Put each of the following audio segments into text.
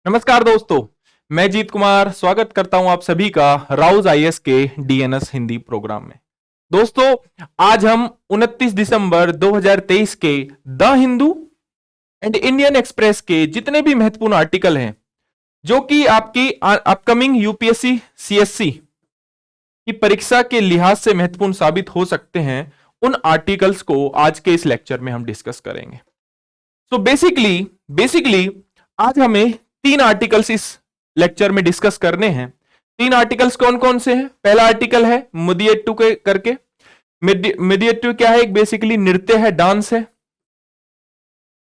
नमस्कार दोस्तों, मैं जीत कुमार स्वागत करता हूं आप सभी का राउज आईएएस के डीएनएस हिंदी प्रोग्राम में। दोस्तों, आज हम 29 दिसंबर 2023 के the Hindu and Indian express के जितने भी महत्वपूर्ण आर्टिकल हैं जो कि आपकी अपकमिंग यूपीएससी सीएससी की परीक्षा के लिहाज से महत्वपूर्ण साबित हो सकते हैं, उन आर्टिकल्स को आज के इस लेक्चर में हम डिस्कस करेंगे। सो बेसिकली आज हमें 3 आर्टिकल्स इस लेक्चर में डिस्कस करने हैं। 3 आर्टिकल्स कौन कौन से हैं? पहला आर्टिकल है मुदियट्टू के करके। मुदियट्टू क्या है? एक बेसिकली नृत्य है, डांस है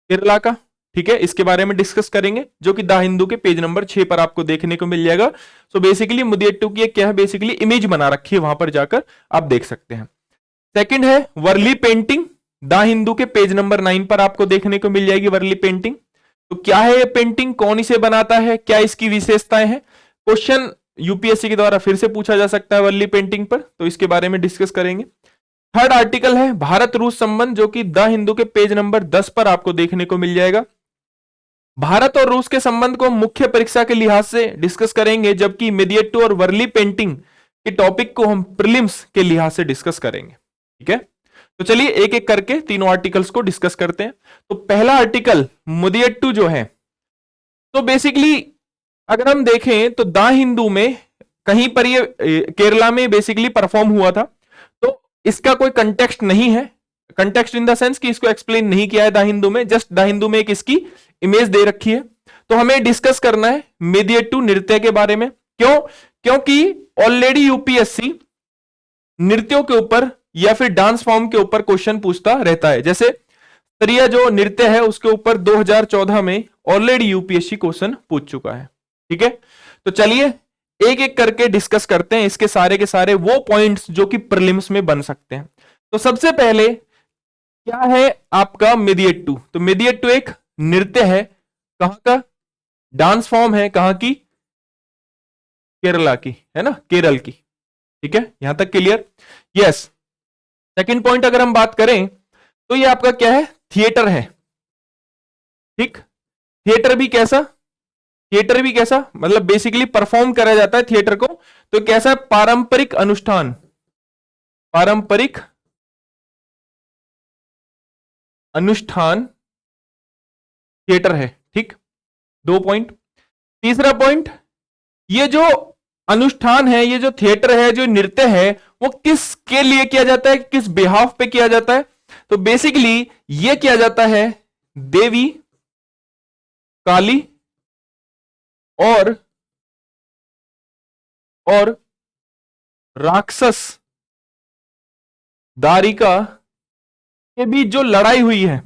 केरला का। ठीक है, इसके बारे में डिस्कस करेंगे जो कि द हिंदू के पेज नंबर 6 पर आपको देखने को मिल जाएगा। सो बेसिकली मुदियट्टू की क्या है, बेसिकली इमेज बना रखी है, वहां पर जाकर आप देख सकते हैं। सेकंड है वर्ली पेंटिंग। द हिंदू के पेज नंबर 9 पर आपको देखने को मिल जाएगी वर्ली पेंटिंग। तो क्या है ये पेंटिंग, कौन इसे बनाता है, क्या इसकी विशेषताएं हैं? क्वेश्चन यूपीएससी के द्वारा फिर से पूछा जा सकता है वर्ली पेंटिंग पर, तो इसके बारे में डिस्कस करेंगे। थर्ड आर्टिकल है भारत रूस संबंध, जो कि द हिंदू के पेज नंबर 10 पर आपको देखने को मिल जाएगा। भारत और रूस के संबंध को मुख्य परीक्षा के लिहाज से डिस्कस करेंगे, जबकि मुदियट्टू और वर्ली पेंटिंग के टॉपिक को हम प्रीलिम्स के लिहाज से डिस्कस करेंगे। ठीक है, तो चलिए एक एक करके तीनों आर्टिकल्स को डिस्कस करते हैं। तो पहला आर्टिकल मुदियट्टू जो है, तो बेसिकली अगर हम देखें तो द हिंदू में कहीं पर ये केरला में बेसिकली परफॉर्म हुआ था, तो इसका कोई कंटेक्स्ट नहीं है। कंटेक्स्ट इन द सेंस कि इसको एक्सप्लेन नहीं किया है द हिंदू में, जस्ट द हिंदू में एक इसकी इमेज दे रखी है। तो हमें डिस्कस करना है मुदियट्टू नृत्य के बारे में। क्यों? क्योंकि ऑलरेडी यूपीएससी नृत्यों के ऊपर या फिर डांस फॉर्म के ऊपर क्वेश्चन पूछता रहता है। जैसे स्तरीय जो नृत्य है उसके ऊपर 2014 में ऑलरेडी यूपीएससी क्वेश्चन पूछ चुका है। ठीक है, तो चलिए एक एक करके डिस्कस करते हैं इसके सारे के सारे वो पॉइंट्स जो कि प्रीलिम्स में बन सकते हैं। तो सबसे पहले क्या है आपका मुदियट्टू? तो मुदियट्टू एक नृत्य है, कहां का? डांस फॉर्म है, कहां की? केरला की, है ना, केरल की। ठीक है, यहां तक क्लियर? यस। सेकंड पॉइंट अगर हम बात करें तो ये आपका क्या है? थिएटर है। ठीक, थिएटर भी कैसा? थिएटर भी कैसा मतलब बेसिकली परफॉर्म करा जाता है थिएटर को, तो कैसा? पारंपरिक अनुष्ठान, पारंपरिक अनुष्ठान थिएटर है। ठीक, 2 पॉइंट। तीसरा पॉइंट, ये जो अनुष्ठान है, ये जो थिएटर है, जो नृत्य है, वो किसके लिए किया जाता है, किस बिहाफ पे किया जाता है? तो बेसिकली ये किया जाता है देवी काली और राक्षस दारिका के बीच जो लड़ाई हुई है,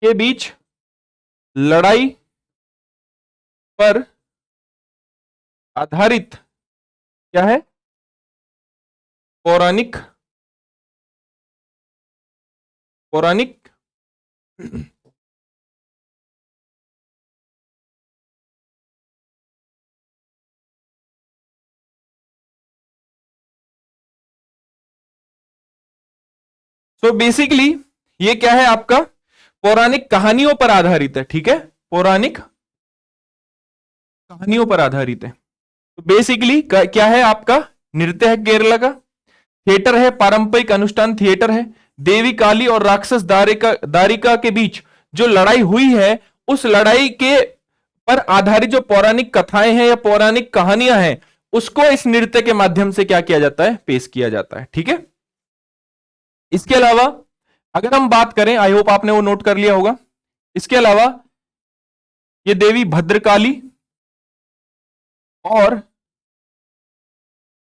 के बीच लड़ाई पर आधारित क्या है? पौराणिक पौराणिक तो बेसिकली ये क्या है आपका? पौराणिक कहानियों पर आधारित है। ठीक है, पौराणिक कहानियों पर आधारित है। तो बेसिकली क्या है आपका? नृत्य है केरला का, थिएटर है, पारंपरिक अनुष्ठान थिएटर है, देवी काली और राक्षस दारिका के बीच जो लड़ाई हुई है, उस लड़ाई के पर आधारित जो पौराणिक कथाएं हैं या पौराणिक कहानियां हैं, उसको इस नृत्य के माध्यम से क्या किया जाता है? पेश किया जाता है। ठीक है, इसके अलावा अगर हम बात करें, आई होप आपने वो नोट कर लिया होगा, इसके अलावा ये देवी भद्रकाली और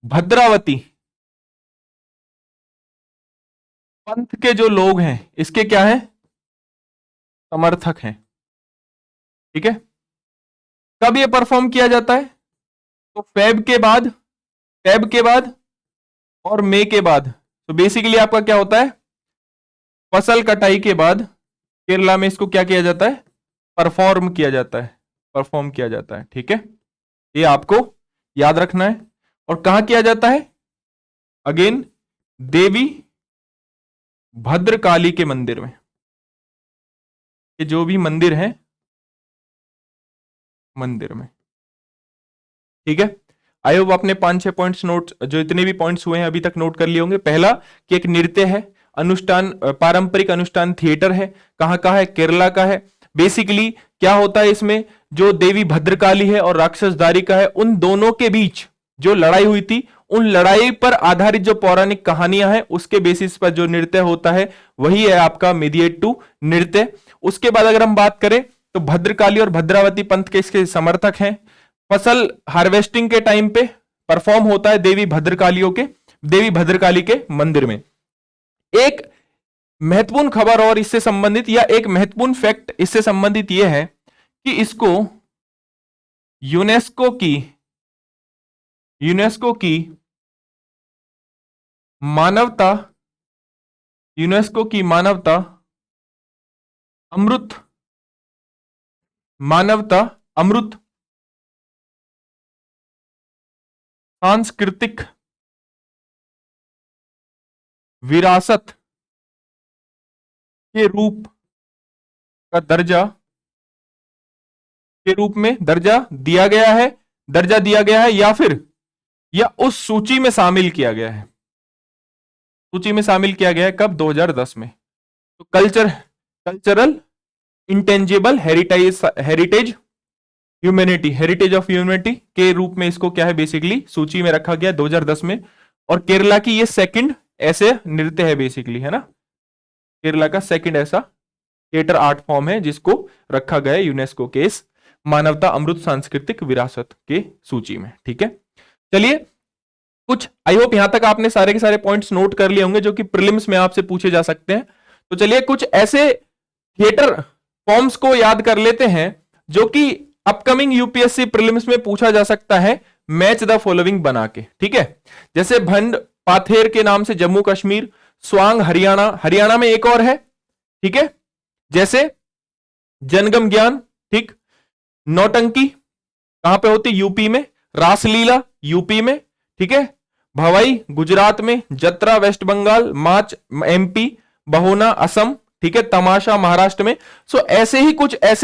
भद्रावती पंथ के जो लोग हैं, इसके क्या है? समर्थक हैं। ठीक है, कब ये परफॉर्म किया जाता है? तो फेब के बाद और मई के बाद। तो बेसिकली आपका क्या होता है? फसल कटाई के बाद केरला में इसको क्या किया जाता है? परफॉर्म किया जाता है, परफॉर्म किया जाता है। ठीक है, ये आपको याद रखना है। और कहां किया जाता है? अगेन देवी भद्रकाली के मंदिर में। ये जो भी मंदिर है मंदिर में। ठीक है, आई होप आपने 5-6 पॉइंट्स नोट, जो इतने भी पॉइंट्स हुए हैं अभी तक नोट कर लिए होंगे। पहला कि एक नृत्य है, अनुष्ठान, पारंपरिक अनुष्ठान थिएटर है। कहां का है? केरला का है। बेसिकली क्या होता है इसमें, जो देवी भद्रकाली है और राक्षस दारिका है, उन दोनों के बीच जो लड़ाई हुई थी, उन लड़ाई पर आधारित जो पौराणिक कहानियां हैं उसके बेसिस पर जो नृत्य होता है वही है आपका मेदिएट्टू नृत्य। उसके बाद अगर हम बात करें तो भद्रकाली और भद्रावती पंथ के इसके समर्थक हैं। फसल हार्वेस्टिंग के टाइम पे परफॉर्म होता है देवी भद्रकाली के मंदिर में। एक महत्वपूर्ण खबर और इससे संबंधित, या एक महत्वपूर्ण फैक्ट इससे संबंधित यह है कि इसको यूनेस्को की मानवता अमृत सांस्कृतिक विरासत के रूप में दर्जा दिया गया है, या उस सूची में शामिल किया गया है। कब? 2010 में। तो cultural intangible heritage of humanity के रूप में इसको क्या है, बेसिकली सूची में रखा गया 2010 में। और केरला की ये सेकंड ऐसे नृत्य है बेसिकली, है ना, केरला का सेकंड ऐसा थिएटर आर्ट फॉर्म है जिसको रखा गया यूनेस्को के इस मानवता अमृत सांस्कृतिक विरासत के सूची में। ठीक है, चलिए कुछ, आई होप यहां तक आपने सारे के सारे पॉइंट्स नोट कर लिए होंगे जो कि प्रीलिम्स में आपसे पूछे जा सकते हैं। तो चलिए कुछ ऐसे थिएटर फॉर्म्स को याद कर लेते हैं जो कि अपकमिंग यूपीएससी प्रीलिम्स में पूछा जा सकता है, मैच द फॉलोइंग बना के। ठीक है, जैसे भंड पाथेर के नाम से जम्मू कश्मीर, स्वांग हरियाणा में एक और है। ठीक है, जैसे जनगम ज्ञान, ठीक, नौटंकी कहां पे होती? यूपी में। रासलीला यूपी में। ठीक है, भवाई गुजरात में, जत्रा वेस्ट बंगाल, मार्च एमपी, बहोना असम, ठीक है, तमाशा महाराष्ट्र में। सो ऐसे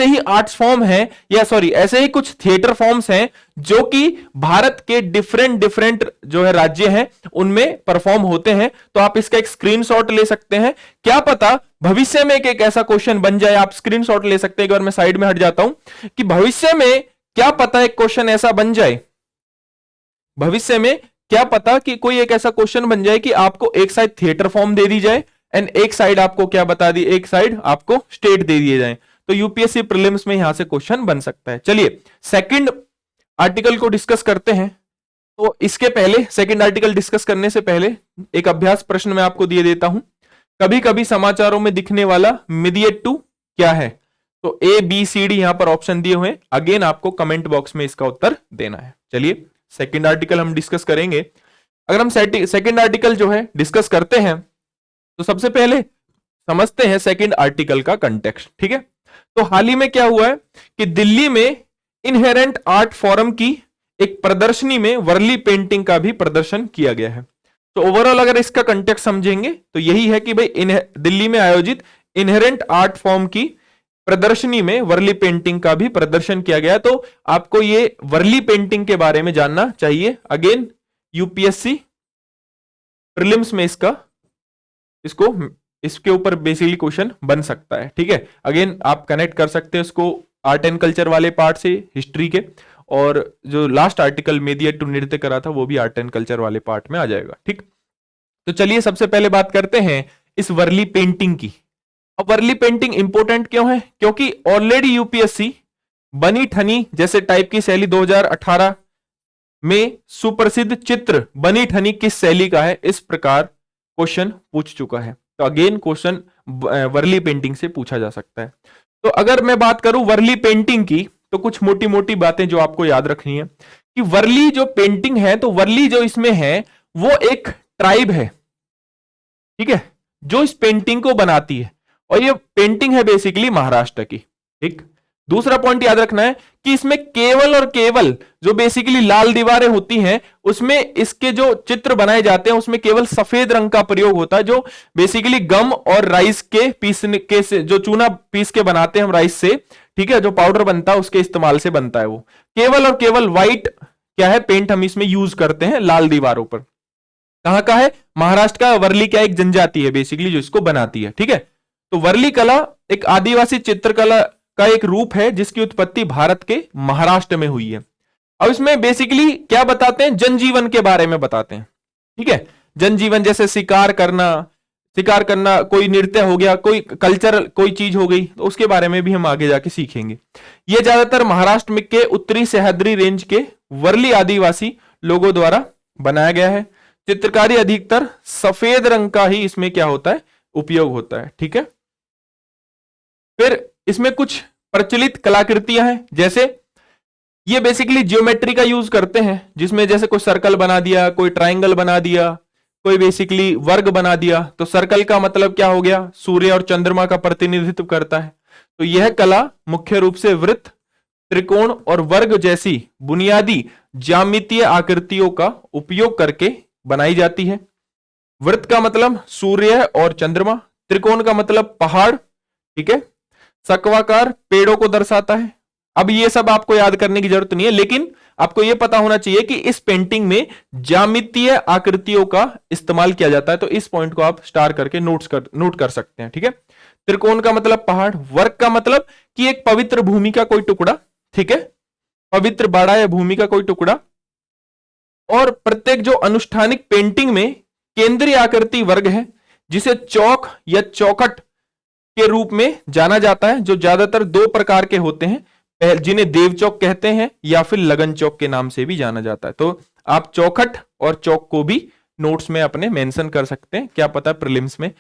ही आर्ट्स फॉर्म हैं, या सॉरी ऐसे ही कुछ थिएटर फॉर्म्स हैं जो कि भारत के डिफरेंट जो है राज्य हैं उनमें परफॉर्म होते हैं। तो आप इसका एक स्क्रीनशॉट ले सकते हैं, क्या पता भविष्य में एक ऐसा क्वेश्चन बन जाए। आप स्क्रीनशॉट ले सकते हैं। एक बार मैं साइड में हट जाता हूं कि भविष्य में क्या पता एक क्वेश्चन ऐसा बन जाए, भविष्य में क्या पता कि कोई एक ऐसा क्वेश्चन बन जाए कि आपको एक साइड थिएटर फॉर्म दे दी जाए एंड एक साइड आपको क्या बता दी, एक साइड आपको स्टेट दे दिए जाए। तो यूपीएससी प्रीलिम्स में यहां से क्वेश्चन बन सकता है। चलिए सेकंड आर्टिकल को डिस्कस करते हैं। तो इसके पहले, सेकंड आर्टिकल डिस्कस करने से पहले एक अभ्यास प्रश्न मैं आपको दिए देता हूं। कभी कभी समाचारों में दिखने वाला मेदिएट्टू क्या है? तो ए बी सी डी यहां पर ऑप्शन दिए हुए हैं। अगेन आपको कमेंट बॉक्स में इसका उत्तर देना है। चलिए सेकंड आर्टिकल हम डिस्कस करेंगे। अगर हम सेकंड आर्टिकल जो है डिस्कस करते हैं तो सबसे पहले समझते हैं सेकंड आर्टिकल का कंटेक्स्ट। ठीक है, तो हाल ही में क्या हुआ है कि दिल्ली में इनहेरेंट आर्ट फोरम की एक प्रदर्शनी में वर्ली पेंटिंग का भी प्रदर्शन किया गया है। तो ओवरऑल अगर इसका कंटेक्स्ट समझेंगे तो यही है कि भाई दिल्ली में आयोजित इनहेरेंट आर्ट फॉर्म की प्रदर्शनी में वर्ली पेंटिंग का भी प्रदर्शन किया गया। तो आपको ये वर्ली पेंटिंग के बारे में जानना चाहिए। अगेन यूपीएससी प्रीलिम्स में इसके ऊपर बेसिकली क्वेश्चन बन सकता है। ठीक है, अगेन आप कनेक्ट कर सकते हैं इसको आर्ट एंड कल्चर वाले पार्ट से, हिस्ट्री के, और जो लास्ट आर्टिकल मेदिएट्टू नृत्य करा था वो भी आर्ट एंड कल्चर वाले पार्ट में आ जाएगा। ठीक, तो चलिए सबसे पहले बात करते हैं इस वर्ली पेंटिंग की। अब वर्ली पेंटिंग इंपॉर्टेंट क्यों है? क्योंकि ऑलरेडी यूपीएससी बनी ठनी जैसे टाइप की शैली 2018 में सुप्रसिद्ध चित्र बनी ठनी किस शैली का है, इस प्रकार क्वेश्चन पूछ चुका है। तो अगेन क्वेश्चन वर्ली पेंटिंग से पूछा जा सकता है। तो अगर मैं बात करूं वर्ली पेंटिंग की तो कुछ मोटी मोटी बातें जो आपको याद रखनी है कि वर्ली जो पेंटिंग है, तो वर्ली जो इसमें है वो एक ट्राइब है, ठीक है, जो इस पेंटिंग को बनाती है, और ये पेंटिंग है बेसिकली महाराष्ट्र की। ठीक, दूसरा पॉइंट याद रखना है कि इसमें केवल और केवल जो बेसिकली लाल दीवारें होती हैं उसमें इसके जो चित्र बनाए जाते हैं उसमें केवल सफेद रंग का प्रयोग होता है, जो बेसिकली गम और राइस के पीसने के से जो चूना पीस के बनाते हैं हम राइस से, ठीक है, जो पाउडर बनता है उसके इस्तेमाल से बनता है वो। केवल और केवल व्हाइट क्या है पेंट हम इसमें यूज करते हैं लाल दीवारों पर। कहां का है? महाराष्ट्र का। वर्ली क्या एक जनजाति है बेसिकली जो इसको बनाती है, ठीक है। तो वर्ली कला एक आदिवासी चित्रकला का एक रूप है जिसकी उत्पत्ति भारत के महाराष्ट्र में हुई है। अब इसमें बेसिकली क्या बताते हैं? जनजीवन के बारे में बताते हैं, ठीक है। जनजीवन जैसे शिकार करना, कोई नृत्य हो गया, कोई कल्चर कोई चीज हो गई, तो उसके बारे में भी हम आगे जाके सीखेंगे। ये ज्यादातर महाराष्ट्र में के उत्तरी सह्याद्री रेंज के वर्ली आदिवासी लोगों द्वारा बनाया गया है। चित्रकारी अधिकतर सफेद रंग का ही इसमें क्या होता है? उपयोग होता है, ठीक है। फिर इसमें कुछ प्रचलित कलाकृतियां हैं, जैसे ये बेसिकली ज्योमेट्री का यूज करते हैं, जिसमें जैसे कोई सर्कल बना दिया, कोई ट्राइंगल बना दिया, कोई बेसिकली वर्ग बना दिया। तो सर्कल का मतलब क्या हो गया? सूर्य और चंद्रमा का प्रतिनिधित्व करता है। तो यह कला मुख्य रूप से वृत्त, त्रिकोण और वर्ग जैसी बुनियादी ज्यामितीय आकृतियों का उपयोग करके बनाई जाती है। वृत्त का मतलब सूर्य और चंद्रमा, त्रिकोण का मतलब पहाड़, ठीक है, सक्वाकार पेड़ों को दर्शाता है। अब ये सब आपको याद करने की जरूरत नहीं है, लेकिन आपको यह पता होना चाहिए कि इस पेंटिंग में ज्यामितीय आकृतियों का इस्तेमाल किया जाता है। तो इस पॉइंट को आप स्टार करके नोट कर सकते हैं, ठीक है। त्रिकोण का मतलब पहाड़, वर्ग का मतलब कि एक पवित्र भूमि का कोई टुकड़ा, ठीक है, पवित्र बाड़ा या भूमि का कोई टुकड़ा। और प्रत्येक जो अनुष्ठानिक पेंटिंग में केंद्रीय आकृति वर्ग है, जिसे चौक या चौखट के रूप में जाना जाता है, जो ज्यादातर दो प्रकार के होते हैं, जिन्हें देव चौक कहते हैं या फिर लगन चौक के नाम से भी जाना जाता है। तो आप चौखट और चौक को भी नोट्स में अपने मेंशन कर सकते हैं। क्या पता प्रीलिम्स में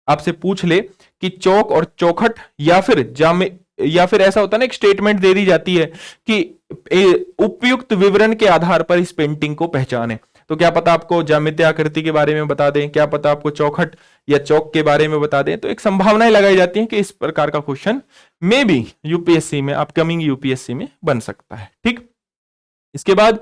आपसे पूछ ले कि चौक और चौखट, या फिर ऐसा होता है ना, एक स्टेटमेंट दे दी जाती है कि उपयुक्त विवरण के आधार पर इस पेंटिंग को पहचाने। तो क्या पता आपको ज्यामितीय आकृति के बारे में बता दें, क्या पता आपको चौखट या चौक के बारे में बता दें। तो एक संभावनाएं लगाई जाती हैं कि इस प्रकार का क्वेश्चन मे बी यूपीएससी में, अपकमिंग यूपीएससी में बन सकता है, ठीक। इसके बाद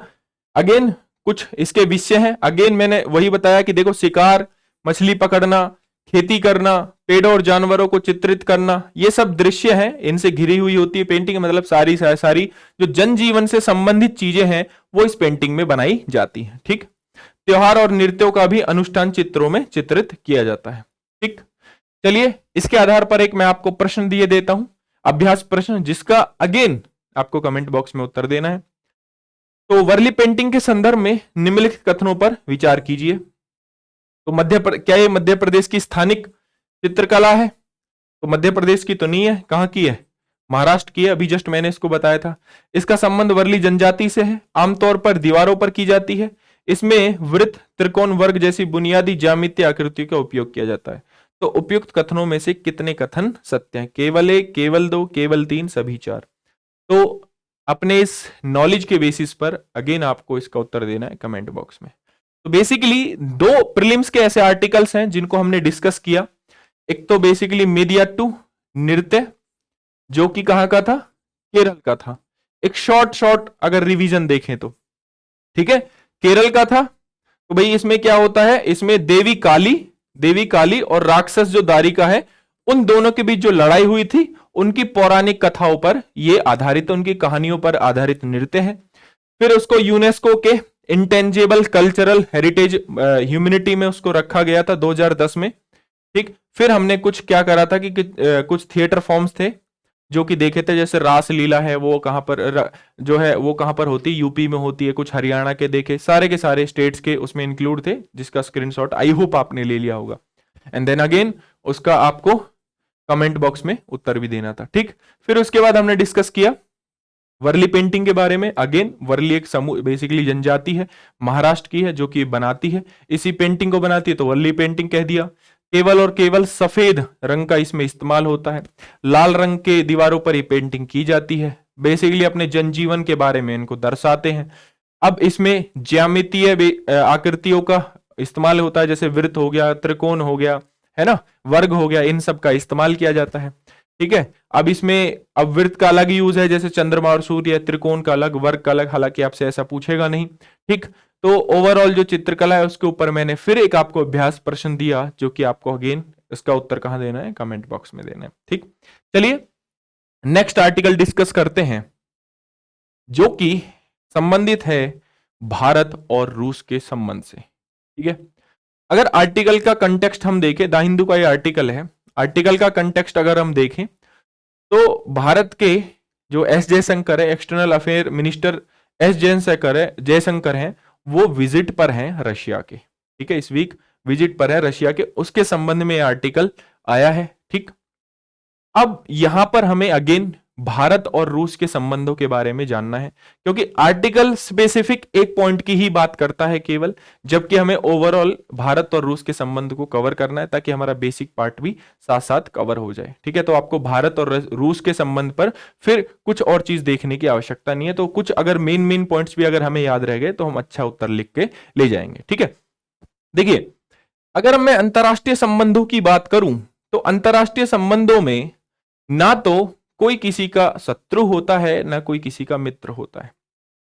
अगेन कुछ इसके विषय हैं। अगेन मैंने वही बताया कि देखो, शिकार, मछली पकड़ना, खेती करना, पेड़ों और जानवरों को चित्रित करना, ये सब दृश्य हैं, इनसे घिरी हुई होती है पेंटिंग। मतलब सारी जो जनजीवन से संबंधित चीजें हैं वो इस पेंटिंग में बनाई जाती हैं, ठीक। त्योहार और नृत्यों का भी अनुष्ठान चित्रों में चित्रित किया जाता है, ठीक। चलिए इसके आधार पर एक मैं आपको प्रश्न दिए देता हूं, अभ्यास प्रश्न, जिसका अगेन आपको कमेंट बॉक्स में उत्तर देना है। तो वर्ली पेंटिंग के संदर्भ में निम्नलिखित कथनों पर विचार कीजिए। तो क्या ये मध्य प्रदेश की स्थानिक चित्रकला है? तो मध्य प्रदेश की तो नहीं है। कहां की है? महाराष्ट्र की है। अभी जस्ट मैंने इसको बताया था। इसका संबंध वर्ली जनजाति से है, आमतौर पर दीवारों पर की जाती है। इसमें वृत्त, त्रिकोण, वर्ग जैसी बुनियादी ज्यामितीय आकृतियों का उपयोग किया जाता है। तो उपयुक्त कथनों में से कितने कथन सत्य हैं? केवल एक, केवल दो, केवल तीन, सभी चार। तो अपने इस नॉलेज के बेसिस पर अगेन आपको इसका उत्तर देना है कमेंट बॉक्स में। तो बेसिकली दो प्रीलिम्स के ऐसे आर्टिकल्स हैं जिनको हमने डिस्कस किया। एक तो बेसिकली मेदियाट्टू नृत्य, जो कि कहां का था? केरल का था। एक शॉर्ट अगर रिवीजन देखें तो, ठीक है, केरल का था। तो भाई इसमें क्या होता है? इसमें देवी काली और राक्षस जो दारिका है, उन दोनों के बीच जो लड़ाई हुई थी, उनकी पौराणिक कथाओं पर ये आधारित, उनकी कहानियों पर आधारित नृत्य है। फिर उसको यूनेस्को के इंटेंजिबल कल्चरल हेरिटेज ह्यूमैनिटी में उसको रखा गया था 2010 में, ठीक। फिर हमने कुछ क्या करा था कि कुछ थिएटर फॉर्म्स थे जो कि देखे थे, जैसे रास लीला है, वो कहां पर जो है वो कहां पर होती है? यूपी में होती है। कुछ हरियाणा के देखे, सारे के सारे स्टेट्स के उसमें इंक्लूड थे, जिसका स्क्रीनशॉट आई होप आपने ले लिया होगा। एंड देन अगेन उसका आपको कमेंट बॉक्स में उत्तर भी देना था, ठीक। फिर उसके बाद हमने डिस्कस किया वर्ली पेंटिंग के बारे में। अगेन वर्ली एक समूह, बेसिकली जनजाति है, महाराष्ट्र की है, जो कि बनाती है, इसी पेंटिंग को बनाती है, तो वर्ली पेंटिंग कह दिया। केवल और केवल सफेद रंग का इसमें इस्तेमाल होता है। लाल रंग के दीवारों पर ये पेंटिंग की जाती है। बेसिकली अपने जनजीवन के बारे में इनको दर्शाते हैं। अब इसमें ज्यामितीय आकृतियों का इस्तेमाल होता है, जैसे वृत्त हो गया, त्रिकोण हो गया, है ना, वर्ग हो गया, इन सब का इस्तेमाल किया जाता है, ठीक है। अब इसमें अब वृत्त का अलग यूज है, जैसे चंद्रमा और सूर्य, त्रिकोण का अलग, वर्ग का अलग, हालांकि आपसे ऐसा पूछेगा नहीं, ठीक। तो ओवरऑल जो चित्रकला है उसके ऊपर मैंने फिर एक आपको अभ्यास प्रश्न दिया, जो कि आपको अगेन इसका उत्तर कहां देना है? कमेंट बॉक्स में देना है, ठीक। चलिए नेक्स्ट आर्टिकल डिस्कस करते हैं जो कि संबंधित है भारत और रूस के संबंध से। ठीक है, अगर आर्टिकल का कंटेक्स्ट हम देखें, द हिंदू का ये आर्टिकल है, आर्टिकल का कंटेक्स्ट अगर हम देखें तो भारत के जो एस जयशंकर है, external affair minister S Jaishankar हैं, वो विजिट पर हैं रशिया के। ठीक है, इस वीक विजिट पर है रशिया के, उसके संबंध में आर्टिकल आया है। ठीक, अब यहां पर हमें अगेन भारत और रूस के संबंधों के बारे में जानना है, क्योंकि आर्टिकल स्पेसिफिक एक पॉइंट की ही बात करता है केवल, जबकि हमें ओवरऑल भारत और रूस के संबंध को कवर करना है ताकि हमारा बेसिक पार्ट भी साथ साथ कवर हो जाए। ठीक है, तो आपको भारत और रूस के संबंध पर फिर कुछ और चीज देखने की आवश्यकता नहीं है, तो कुछ अगर मेन मेन पॉइंट्स भी अगर हमें याद रह गए तो हम अच्छा उत्तर लिख के ले जाएंगे। ठीक है, देखिए अगर मैं अंतरराष्ट्रीय संबंधों की बात करूं तो अंतरराष्ट्रीय संबंधों में ना तो कोई किसी का शत्रु होता है ना कोई किसी का मित्र होता है।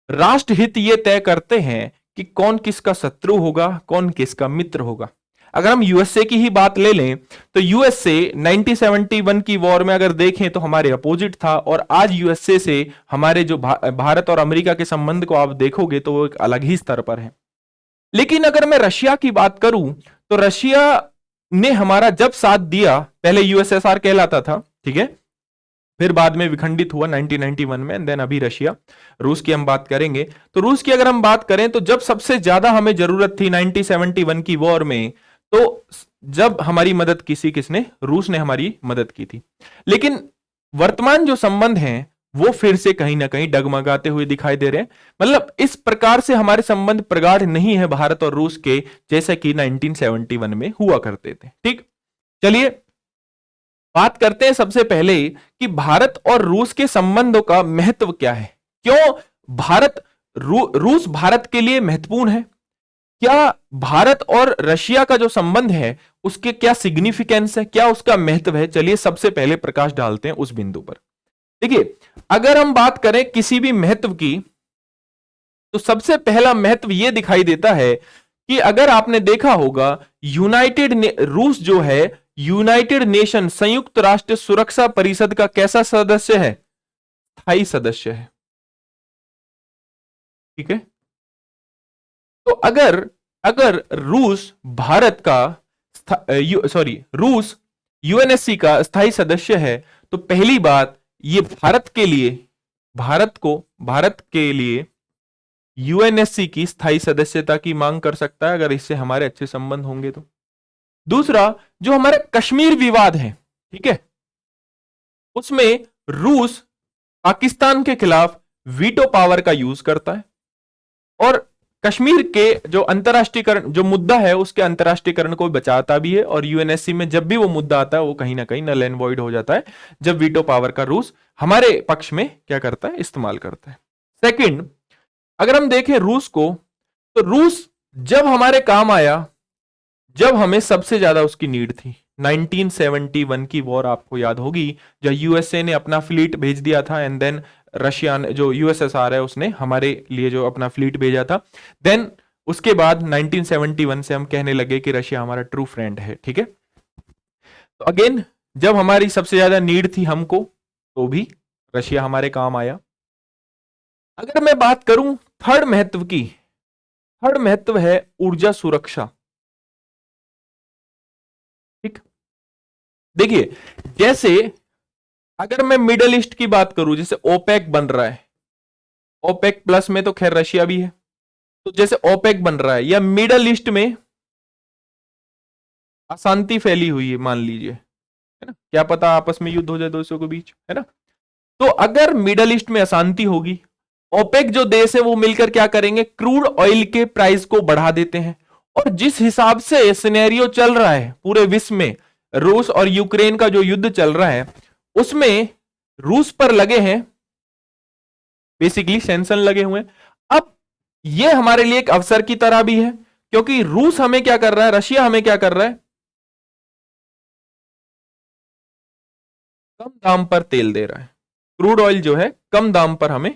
राष्ट्रहित ये तय करते हैं कि कौन किसका शत्रु होगा, कौन किसका मित्र होगा। अगर हम यूएसए की ही बात ले लें तो यूएसए 1971 की वॉर में अगर देखें तो हमारे अपोजिट था, और आज यूएसए से हमारे जो भारत और अमेरिका के संबंध को आप देखोगे तो वो एक अलग ही स्तर पर है। लेकिन अगर मैं रशिया की बात करूं तो रशिया ने हमारा जब साथ दिया, पहले यूएसएसआर कहलाता था, ठीक है, फिर बाद में विखंडित हुआ 1991 में, एंड देन अभी रशिया। रूस की हम बात करेंगे तो रूस की अगर हम बात करें तो जब सबसे ज्यादा हमें जरूरत थी 1971 की वॉर में, तो जब हमारी मदद किसने, रूस ने हमारी मदद की थी। लेकिन वर्तमान जो संबंध हैं वो फिर से कहीं ना कहीं डगमगाते हुए दिखाई दे रहे हैं। मतलब इस प्रकार से हमारे संबंध प्रगाढ़ नहीं है भारत और रूस के, जैसा कि 1971 में हुआ करते थे। ठीक, चलिए बात करते हैं सबसे पहले कि भारत और रूस के संबंधों का महत्व क्या है, क्यों भारत रूस भारत के लिए महत्वपूर्ण है, क्या भारत और रशिया का जो संबंध है उसके क्या सिग्निफिकेंस है, क्या उसका महत्व है। चलिए सबसे पहले प्रकाश डालते हैं उस बिंदु पर। देखिए अगर हम बात करें किसी भी महत्व की तो सबसे पहला महत्व यह दिखाई देता है कि अगर आपने देखा होगा रूस जो है यूनाइटेड नेशन संयुक्त राष्ट्र सुरक्षा परिषद का कैसा सदस्य है, स्थायी सदस्य है। ठीक है, तो अगर अगर रूस भारत का रूस यूएनएससी का स्थायी सदस्य है तो पहली बात ये भारत के लिए यूएनएससी की स्थायी सदस्यता की मांग कर सकता है अगर इससे हमारे अच्छे संबंध होंगे तो। दूसरा, जो हमारे कश्मीर विवाद है, ठीक है, उसमें रूस पाकिस्तान के खिलाफ वीटो पावर का यूज करता है, और कश्मीर के जो अंतरराष्ट्रीयकरण जो मुद्दा है उसके अंतरराष्ट्रीयकरण को बचाता भी है, और यूएनएससी में जब भी वो मुद्दा आता है वो कहीं ना कहीं नल एंड वॉइड हो जाता है जब वीटो पावर का रूस हमारे पक्ष में क्या करता है, इस्तेमाल करता है। सेकंड, अगर हम देखें रूस को तो रूस जब हमारे काम आया जब हमें सबसे ज्यादा उसकी नीड थी। 1971 की वॉर आपको याद होगी जब यूएसए ने अपना फ्लीट भेज दिया था, एंड देन रशिया ने, जो यूएसएसआर है, उसने हमारे लिए जो अपना फ्लीट भेजा था। देन उसके बाद 1971 से हम कहने लगे कि रशिया हमारा ट्रू फ्रेंड है। ठीक है, तो अगेन जब हमारी सबसे ज्यादा नीड थी हमको तो भी रशिया हमारे काम आया। अगर मैं बात करूं थर्ड महत्व की, थर्ड महत्व है ऊर्जा सुरक्षा। ठीक, देखिए जैसे अगर मैं मिडल ईस्ट की बात करूं, जैसे ओपेक बन रहा है, ओपेक प्लस में तो खैर रशिया भी है, तो जैसे ओपेक बन रहा है या मिडल ईस्ट में अशांति फैली हुई है मान लीजिए, है ना, क्या पता आपस में युद्ध हो जाए दोस्तों के बीच, है ना। तो अगर मिडल ईस्ट में अशांति होगी, ओपेक जो देश है वो मिलकर क्या करेंगे, क्रूड ऑयल के प्राइस को बढ़ा देते हैं। और जिस हिसाब से सिनेरियो चल रहा है पूरे विश्व में, रूस और यूक्रेन का जो युद्ध चल रहा है उसमें रूस पर लगे हैं बेसिकली सैंक्शन लगे हुए हैं। अब यह हमारे लिए एक अवसर की तरह भी है, क्योंकि रूस हमें क्या कर रहा है, रशिया हमें क्या कर रहा है, कम दाम पर तेल दे रहा है, क्रूड ऑयल जो है कम दाम पर हमें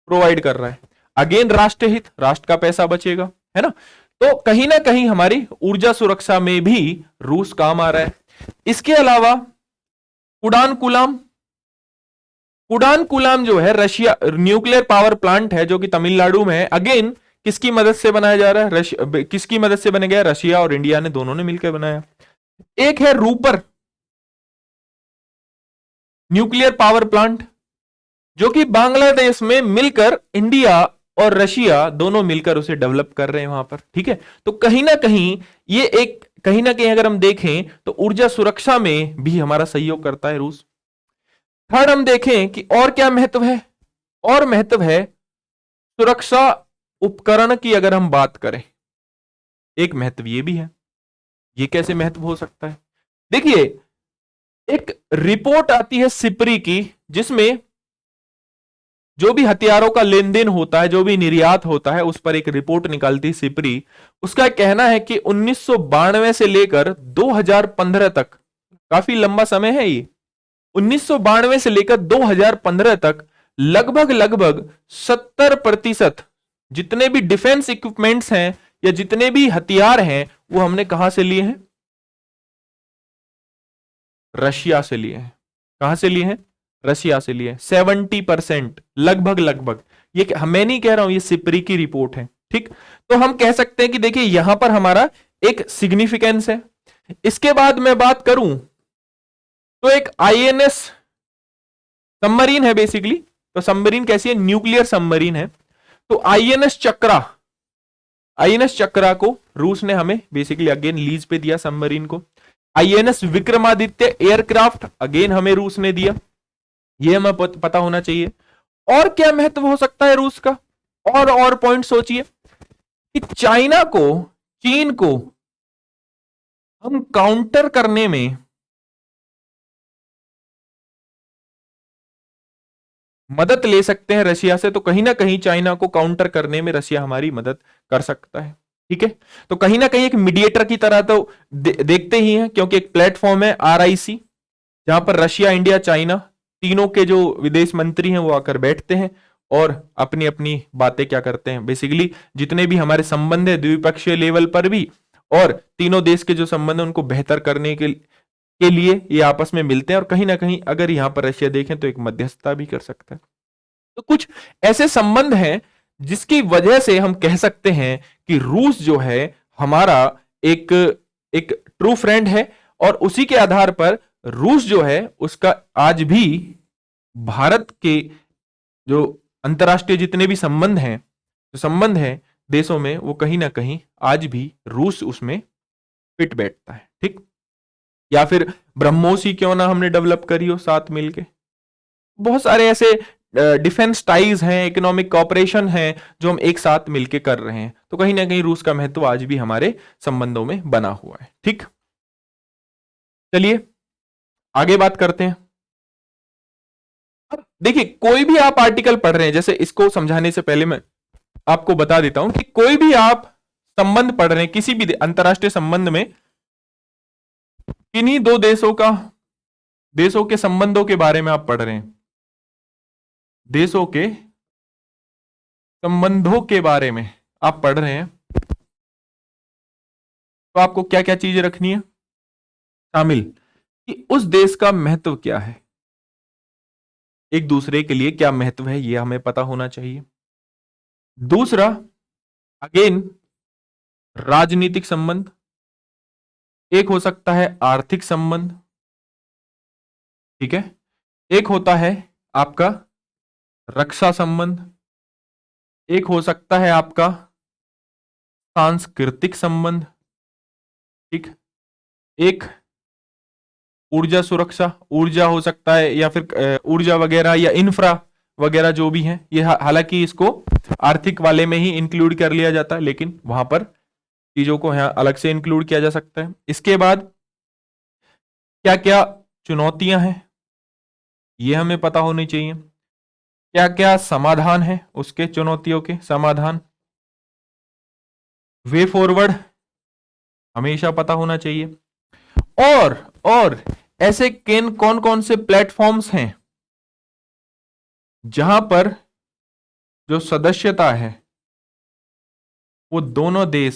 प्रोवाइड कर रहा है। अगेन राष्ट्रहित, राष्ट्र का पैसा बचेगा, है ना। तो कहीं ना कहीं हमारी ऊर्जा सुरक्षा में भी रूस काम आ रहा है। इसके अलावा कुडान कुलाम कुडानकुलम जो है रशिया न्यूक्लियर पावर प्लांट है जो कि तमिलनाडु में है। अगेन किसकी मदद से बनाया जा रहा है? किसकी मदद से बना गया? रशिया और इंडिया ने दोनों ने मिलकर बनाया। एक है रूपर न्यूक्लियर पावर प्लांट जो कि बांग्लादेश में मिलकर इंडिया और रशिया दोनों मिलकर उसे डेवलप कर रहे हैं वहां पर। ठीक है, तो कहीं ना कहीं ये एक, कहीं ना कहीं अगर हम देखें तो ऊर्जा सुरक्षा में भी हमारा सहयोग करता है रूस। थर्ड हम देखें कि और क्या महत्व है, और महत्व है सुरक्षा उपकरण की। अगर हम बात करें, एक महत्व ये भी है। ये कैसे महत्व हो सकता है? देखिए, एक रिपोर्ट आती है सिपरी की, जिसमें जो भी हथियारों का लेन देन होता है, जो भी निर्यात होता है, उस पर एक रिपोर्ट निकालती है सिपरी। उसका कहना है कि 1992 से लेकर 2015 तक, काफी लंबा समय है ये, 1992 से लेकर 2015 तक लगभग लगभग 70% जितने भी डिफेंस इक्विपमेंट्स हैं या जितने भी हथियार हैं वो हमने कहां से लिए हैं? रशिया से लिए हैं। कहां से लिए हैं? रशिया से लिए। 70% लगभग लगभग, ये मैं नहीं कह रहा हूं, ये सिपरी की रिपोर्ट है। ठीक, तो हम कह सकते हैं कि देखिए यहां पर हमारा एक सिग्निफिकेंस है। इसके बाद मैं बात करूं तो एक आईएनएस सबमरीन है बेसिकली। तो सबमरीन कैसी है? न्यूक्लियर सबमरीन है। तो आईएनएस चक्रा, आईएनएस चक्रा को रूस ने हमें बेसिकली अगेन लीज पे दिया सबमरीन को। आईएनएस विक्रमादित्य एयरक्राफ्ट अगेन हमें रूस ने दिया। ये हमें पता होना चाहिए। और क्या महत्व हो सकता है रूस का? और पॉइंट सोचिए कि चाइना को, चीन को हम काउंटर करने में मदद ले सकते हैं रशिया से। तो कहीं ना कहीं चाइना को काउंटर करने में रशिया हमारी मदद कर सकता है। ठीक है, तो कहीं ना कहीं एक मीडिएटर की तरह तो देखते ही हैं, क्योंकि एक प्लेटफॉर्म है RIC, जहां पर रशिया, इंडिया, चाइना तीनों के जो विदेश मंत्री हैं वो आकर बैठते हैं और अपनी अपनी बातें क्या करते हैं, बेसिकली जितने भी हमारे संबंध है द्विपक्षीय लेवल पर भी और तीनों देश के जो संबंध है उनको बेहतर करने के लिए ये आपस में मिलते हैं। और कहीं ना कहीं अगर यहां पर रशिया देखें तो एक मध्यस्थता भी कर सकता है। तो कुछ ऐसे संबंध हैं जिसकी वजह से हम कह सकते हैं कि रूस जो है हमारा एक एक ट्रू फ्रेंड है। और उसी के आधार पर रूस जो है उसका आज भी भारत के जो अंतरराष्ट्रीय जितने भी संबंध हैं, जो संबंध हैं देशों में, वो कहीं ना कहीं आज भी रूस उसमें फिट बैठता है। ठीक, या फिर ब्रह्मोस ही क्यों ना हमने डेवलप करी हो साथ मिलके। बहुत सारे ऐसे डिफेंस टाइज हैं, इकोनॉमिक कॉपरेशन है जो हम एक साथ मिलके कर रहे हैं। तो कहीं ना कहीं रूस का महत्व आज भी हमारे संबंधों में बना हुआ है। ठीक, चलिए आगे बात करते हैं। अब देखिए, कोई भी आप आर्टिकल पढ़ रहे हैं, जैसे इसको समझाने से पहले मैं आपको बता देता हूं कि कोई भी आप संबंध पढ़ रहे हैं किसी भी अंतरराष्ट्रीय संबंध में, किन्हीं दो देशों के संबंधों के बारे में आप पढ़ रहे हैं, देशों के संबंधों के बारे में आप पढ़ रहे हैं, तो आपको क्या क्या चीजें रखनी है शामिल, कि उस देश का महत्व क्या है, एक दूसरे के लिए क्या महत्व है, यह हमें पता होना चाहिए। दूसरा, अगेन राजनीतिक संबंध, एक हो सकता है आर्थिक संबंध, ठीक है, एक होता है आपका रक्षा संबंध, एक हो सकता है आपका सांस्कृतिक संबंध, ठीक, एक ऊर्जा सुरक्षा, ऊर्जा हो सकता है या फिर ऊर्जा वगैरह या इंफ्रा वगैरह जो भी है, ये हालांकि इसको आर्थिक वाले में ही इंक्लूड कर लिया जाता है, लेकिन वहां पर चीजों को यहां अलग से इंक्लूड किया जा सकता है। इसके बाद क्या क्या चुनौतियां हैं ये हमें पता होनी चाहिए, क्या क्या समाधान है उसके, चुनौतियों के समाधान, वे फॉरवर्ड हमेशा पता होना चाहिए। और ऐसे कौन कौन से प्लेटफॉर्म्स हैं जहां पर जो सदस्यता है वो दोनों देश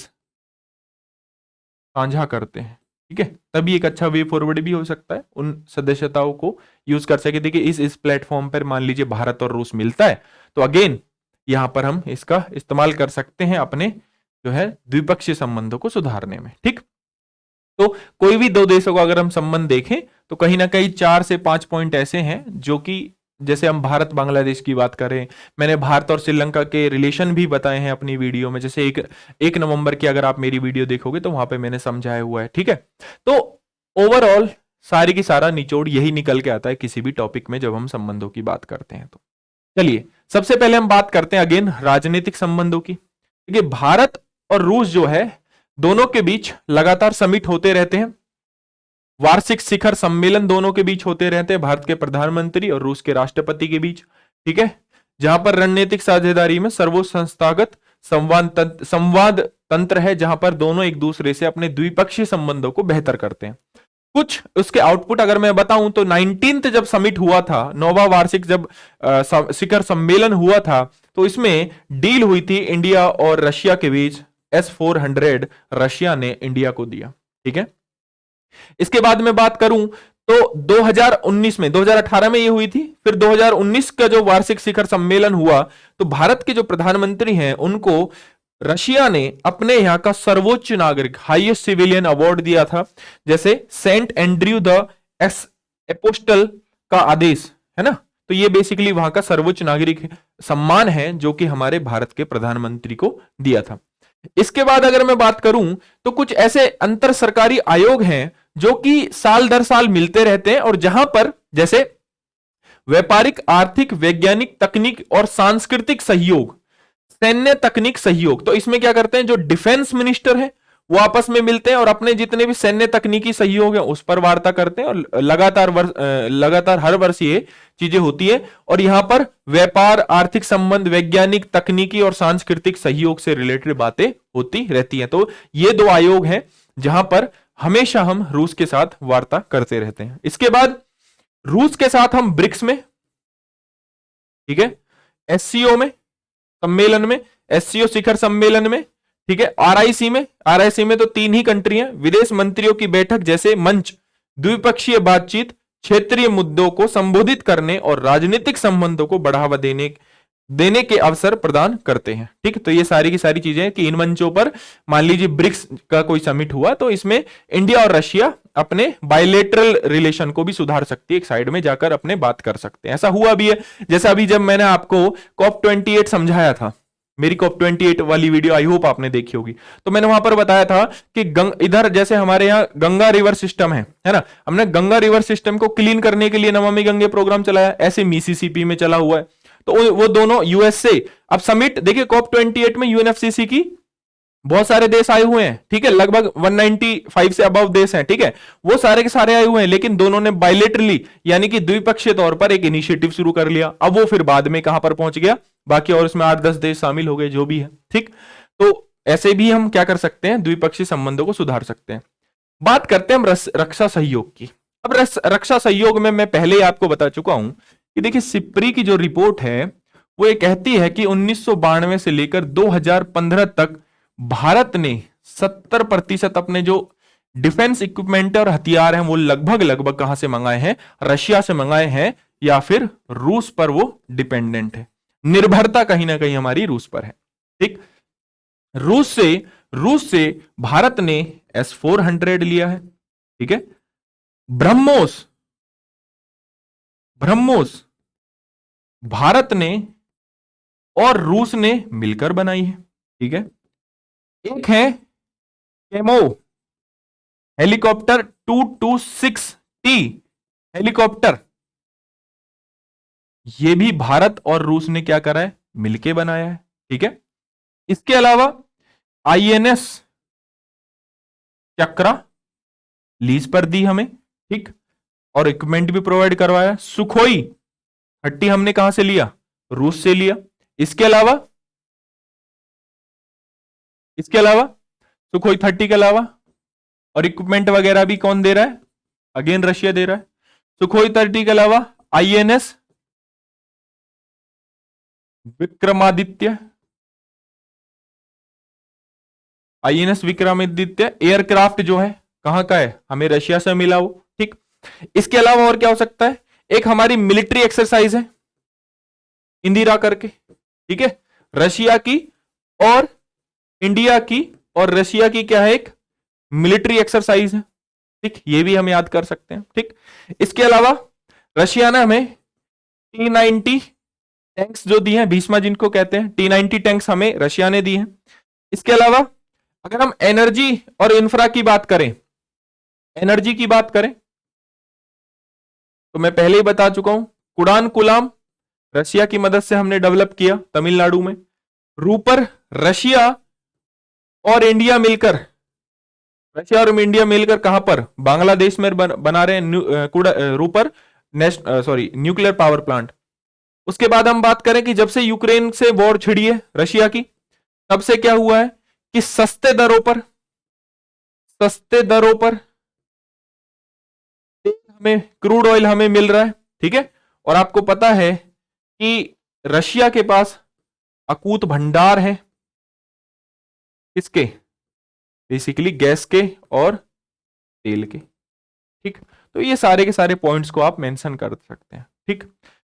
साझा करते हैं, ठीक है, तभी एक अच्छा वे फॉरवर्ड भी हो सकता है उन सदस्यताओं को यूज कर सके। देखिए इस प्लेटफॉर्म पर मान लीजिए भारत और रूस मिलता है, तो अगेन यहां पर हम इसका इस्तेमाल कर सकते हैं अपने जो है द्विपक्षीय संबंधों को सुधारने में। ठीक, तो कोई भी दो देशों का अगर हम संबंध देखें तो कहीं ना कहीं 4 से 5 पॉइंट ऐसे हैं जो कि, जैसे हम भारत बांग्लादेश की बात करें, मैंने भारत और श्रीलंका के रिलेशन भी बताए हैं अपनी वीडियो में, जैसे 1 नवंबर की अगर आप मेरी वीडियो देखोगे तो वहां पे मैंने समझाया हुआ है। ठीक है, तो ओवरऑल सारी की सारा निचोड़ यही निकल के आता है किसी भी टॉपिक में जब हम संबंधों की बात करते हैं। तो चलिए सबसे पहले हम बात करते हैं अगेन राजनीतिक संबंधों की। देखिए भारत और रूस जो है दोनों के बीच लगातार समिट होते रहते हैं, वार्षिक शिखर सम्मेलन दोनों के बीच होते रहते हैं, भारत के प्रधानमंत्री और रूस के राष्ट्रपति के बीच। ठीक है, जहां पर रणनीतिक साझेदारी में सर्वोच्च संस्थागत संवाद तंत्र है, जहां पर दोनों एक दूसरे से अपने द्विपक्षीय संबंधों को बेहतर करते हैं। कुछ उसके आउटपुट अगर मैं बताऊं तो 19th जब समिट हुआ था, 9वां वार्षिक जब शिखर सम्मेलन हुआ था, तो इसमें डील हुई थी इंडिया और रशिया के बीच। S-400 रशिया ने इंडिया को दिया। ठीक है, इसके बाद में बात करूं तो 2018 में ये हुई थी, फिर 2019 का जो वार्षिक शिखर सम्मेलन हुआ तो भारत के जो प्रधानमंत्री हैं उनको रशिया ने अपने यहां का सर्वोच्च नागरिक हाईएस्ट सिविलियन अवार्ड दिया था, जैसे सेंट एंड्रयू द एपोस्टल का आदेश है ना। तो ये बेसिकली वहां का सर्वोच्च नागरिक सम्मान है जो कि हमारे भारत के प्रधानमंत्री को दिया था। इसके बाद अगर मैं बात करूं तो कुछ ऐसे अंतर सरकारी आयोग हैं जो कि साल दर साल मिलते रहते हैं और जहां पर जैसे व्यापारिक, आर्थिक, वैज्ञानिक, तकनीक और सांस्कृतिक सहयोग, सैन्य तकनीक सहयोग। तो इसमें क्या करते हैं, जो डिफेंस मिनिस्टर है वो आपस में मिलते हैं और अपने जितने भी सैन्य तकनीकी सहयोग है उस पर वार्ता करते हैं और लगातार हर वर्ष ये चीजें होती है। और यहां पर व्यापार, आर्थिक संबंध, वैज्ञानिक, तकनीकी और सांस्कृतिक सहयोग से रिलेटेड बातें होती रहती हैं। तो ये दो आयोग हैं जहां पर हमेशा हम रूस के साथ वार्ता करते रहते हैं। इसके बाद रूस के साथ हम ब्रिक्स में, ठीक है, एससीओ में सम्मेलन में, एससीओ शिखर सम्मेलन में, ठीक है, आरआईसी में तो 3 ही कंट्री हैं, विदेश मंत्रियों की बैठक जैसे मंच, द्विपक्षीय बातचीत, क्षेत्रीय मुद्दों को संबोधित करने और राजनीतिक संबंधों को बढ़ावा देने के अवसर प्रदान करते हैं। ठीक, तो ये सारी की सारी चीजें कि इन मंचों पर मान लीजिए ब्रिक्स का कोई समिट हुआ तो इसमें इंडिया और रशिया अपने बायलेटरल रिलेशन को भी सुधार सकती है, एक साइड में जाकर अपने बात कर सकते हैं। ऐसा हुआ भी है, जैसा अभी जब मैंने आपको COP28 समझाया था, मेरी COP28 वाली वीडियो आई होप आपने देखी होगी, तो मैंने वहां पर बताया था कि इधर जैसे हमारे यहाँ गंगा रिवर सिस्टम है ना, हमने गंगा रिवर सिस्टम को क्लीन करने के लिए नमामि गंगे प्रोग्राम चलाया, ऐसे मिसिसिपी में चला हुआ है। तो वो दोनों यूएसए, अब समिट देखिए COP28 में यूएनएफसीसी की बहुत सारे देश आए हुए हैं, ठीक है, लगभग 195 से अबव देश हैं, ठीक है, वो सारे के सारे आए हुए हैं, लेकिन दोनों ने बायलेटरली यानी कि द्विपक्षीय तौर पर एक इनिशिएटिव शुरू कर लिया। अब वो फिर बाद में कहां पर पहुंच गया, बाकी और उसमें 8-10 देश शामिल हो गए, जो भी है। ठीक, तो ऐसे भी हम क्या कर सकते हैं, द्विपक्षीय संबंधों को सुधार सकते हैं। बात करते हैं हम रक्षा सहयोग की। अब रक्षा सहयोग में मैं पहले ही आपको बता चुका हूं कि देखिए सिप्री की जो रिपोर्ट है वो ये कहती है कि 1992 से लेकर 2015 तक भारत ने 70% अपने जो डिफेंस इक्विपमेंट और हथियार हैं वो लगभग कहां से मंगाए हैं, रशिया से मंगाए हैं, या फिर रूस पर वो डिपेंडेंट है। निर्भरता कहीं ना कहीं हमारी रूस पर है। ठीक, रूस से भारत ने S-400 लिया है, ठीक है, ब्रह्मोस भारत ने और रूस ने मिलकर बनाई है, ठीक है। एक है केमो हेलीकॉप्टर 226T हेलीकॉप्टर, यह भी भारत और रूस ने क्या करा है, मिलके बनाया है, ठीक है। इसके अलावा INS चक्रा लीज पर दी हमें, ठीक, और इक्विपमेंट भी प्रोवाइड करवाया। सुखोई 30 हमने कहां से लिया, रूस से लिया। इसके अलावा सुखोई 30 के अलावा और इक्विपमेंट वगैरह भी कौन दे रहा है, अगेन रशिया दे रहा है। सुखोई 30 के अलावा INS विक्रमादित्य एयरक्राफ्ट जो है कहां का है, हमें रशिया से मिला वो, ठीक। इसके अलावा और क्या हो सकता है, एक हमारी मिलिट्री एक्सरसाइज है इंदिरा करके, ठीक है, रशिया की और इंडिया की, और रशिया की क्या है, एक मिलिट्री एक्सरसाइज है, ठीक, ये भी हम याद कर सकते हैं, ठीक। इसके अलावा रशिया ने हमें T-90 टैंक्स जो दिए हैं, भीष्मा जिनको कहते हैं, T-90 टैंक्स हमें रशिया ने दिए हैं। इसके अलावा अगर हम एनर्जी और इंफ्रा की बात करें, एनर्जी की बात करें तो मैं पहले ही बता चुका हूं, कुडानकुलाम रशिया की मदद से हमने डेवलप किया तमिलनाडु में। रूपर रशिया और इंडिया मिलकर, रशिया और इंडिया मिलकर कहां पर, बांग्लादेश में बना रहे हैं रूपर न्यूक्लियर पावर प्लांट। उसके बाद हम बात करें कि जब से यूक्रेन से वॉर छिड़ी है रशिया की, तब से क्या हुआ है कि सस्ते दरों पर हमें क्रूड ऑयल हमें मिल रहा है, ठीक है। और आपको पता है कि रशिया के पास अकूत भंडार है किसके, बेसिकली गैस के और तेल के, ठीक। तो ये सारे के सारे पॉइंट्स को आप मेंशन कर सकते हैं, ठीक।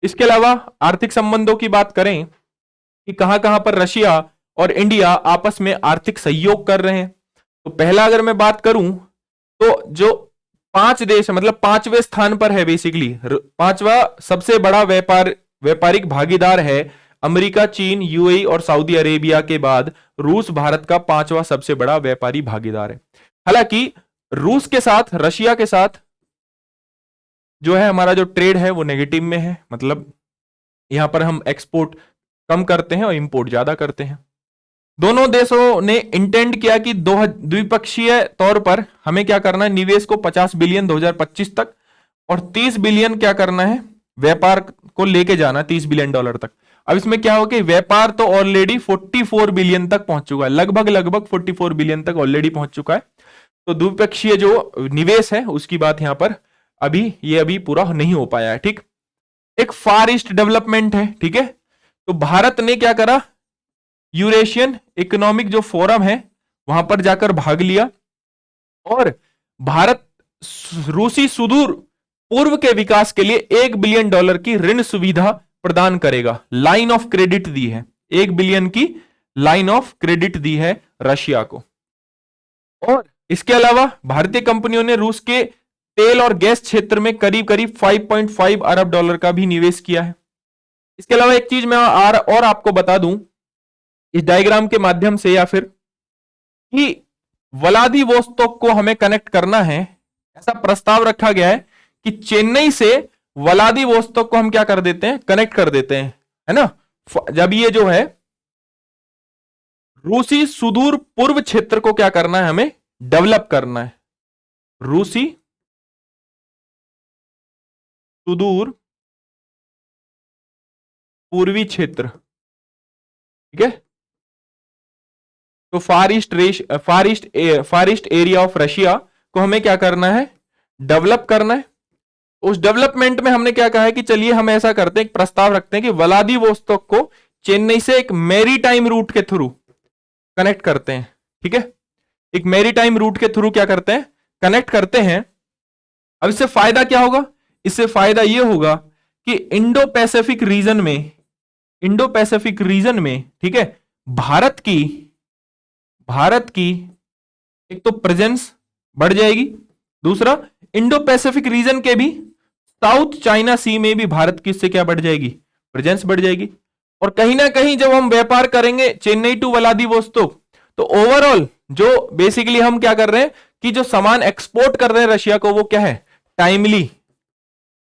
इसके अलावा आर्थिक संबंधों की बात करें कि कहां कहां पर रशिया और इंडिया आपस में आर्थिक सहयोग कर रहे हैं, तो पहला अगर मैं बात करूं तो जो 5 देश मतलब 5वें स्थान पर है, बेसिकली 5वां सबसे बड़ा व्यापारिक भागीदार है अमेरिका, चीन, यूएई और सऊदी अरेबिया के बाद रूस भारत का 5वां सबसे बड़ा व्यापारी भागीदार है। हालांकि रूस के साथ, रशिया के साथ जो है हमारा जो ट्रेड है वो नेगेटिव में है, मतलब यहां पर हम एक्सपोर्ट कम करते हैं और इंपोर्ट ज्यादा करते हैं। दोनों देशों ने इंटेंड किया कि द्विपक्षीय तौर पर हमें क्या करना है, निवेश को 50 बिलियन 2025 तक और 30 बिलियन क्या करना है, व्यापार को लेके जाना 30 बिलियन डॉलर तक। अब इसमें क्या हो कि व्यापार तो ऑलरेडी 44 बिलियन तक पहुंच चुका है, लगभग 44 बिलियन तक ऑलरेडी पहुंच चुका है। तो द्विपक्षीय जो निवेश है उसकी बात यहां पर अभी पूरा नहीं हो पाया है, ठीक। एक फार ईस्ट डेवलपमेंट है, ठीक है। तो भारत ने क्या करा, यूरेशियन इकोनॉमिक जो फोरम है वहां पर जाकर भाग लिया और भारत रूसी सुदूर पूर्व के विकास के लिए $1 बिलियन की ऋण सुविधा प्रदान करेगा, लाइन ऑफ क्रेडिट दी है, 1 बिलियन की लाइन ऑफ क्रेडिट दी है रशिया को। और इसके अलावा भारतीय कंपनियों ने रूस के तेल और गैस क्षेत्र में करीब करीब $5.5 अरब का भी निवेश किया है। इसके अलावा एक चीज मैं और आपको बता दूं इस डायग्राम के माध्यम से या फिर कि व्लादिवोस्तोक को हमें कनेक्ट करना है, ऐसा प्रस्ताव रखा गया है कि चेन्नई से व्लादिवोस्तोक को हम क्या कर देते हैं, कनेक्ट कर देते हैं, है ना। जब ये जो है रूसी सुदूर पूर्व क्षेत्र को क्या करना है, हमें डेवलप करना है, रूसी सुदूर पूर्वी क्षेत्र, ठीक है। तो फार ईस्ट एरिया ऑफ रशिया को हमें क्या करना है, डेवलप करना है। उस डेवलपमेंट में हमने क्या कहा है कि चलिए हम ऐसा करते हैं, एक प्रस्ताव रखते हैं कि व्लादिवोस्तोक को चेन्नई से एक मैरीटाइम रूट के थ्रू कनेक्ट करते हैं, ठीक है। एक मैरीटाइम रूट के थ्रू क्या करते हैं, कनेक्ट करते हैं। अब इससे फायदा क्या होगा, इससे फायदा यह होगा कि इंडो पैसिफिक रीजन में, ठीक है, भारत की एक तो प्रेजेंस बढ़ जाएगी, दूसरा इंडो पैसिफिक रीजन के भी साउथ चाइना सी में भी भारत की इससे क्या बढ़ जाएगी, प्रेजेंस बढ़ जाएगी। और कहीं ना कहीं जब हम व्यापार करेंगे चेन्नई टू व्लादिवोस्तोक, तो ओवरऑल जो बेसिकली हम क्या कर रहे हैं कि जो सामान एक्सपोर्ट कर रहे हैं रशिया को, वो क्या है, टाइमली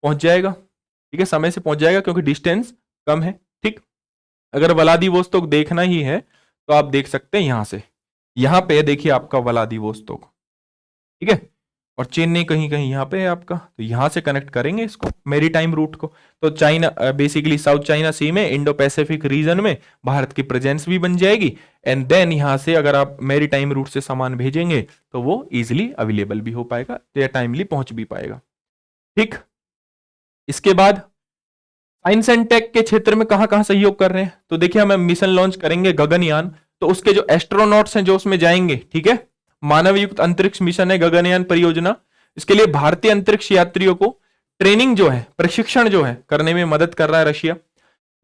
पहुंच जाएगा, ठीक है, समय से पहुंच जाएगा क्योंकि डिस्टेंस कम है, ठीक। अगर व्लादिवोस्तोक देखना ही है तो आप देख सकते हैं यहां पे देखिए आपका व्लादिवोस्तोक, ठीक है, और चेन्नई कहीं कहीं यहां पे है आपका, तो यहां से कनेक्ट करेंगे इसको मैरीटाइम रूट को, तो चाइना बेसिकली साउथ चाइना सी में इंडो पैसिफिक रीजन में भारत की प्रेजेंस भी बन जाएगी। एंड देन यहां से अगर आप मैरीटाइम रूट से सामान भेजेंगे तो वो इजिली अवेलेबल भी हो पाएगा, टाइमली पहुंच भी पाएगा, ठीक। इसके बाद साइंस एंड टेक के क्षेत्र में कहां कहां सहयोग कर रहे हैं, तो देखिए हम मिशन लॉन्च करेंगे गगनयान, तो उसके जो एस्ट्रोनॉट्स हैं जो उसमें जाएंगे, ठीक है, मानव युक्त अंतरिक्ष मिशन है गगनयान परियोजना। इसके लिए भारतीय अंतरिक्ष यात्रियों को ट्रेनिंग जो है, प्रशिक्षण जो है करने में मदद कर रहा है रशिया।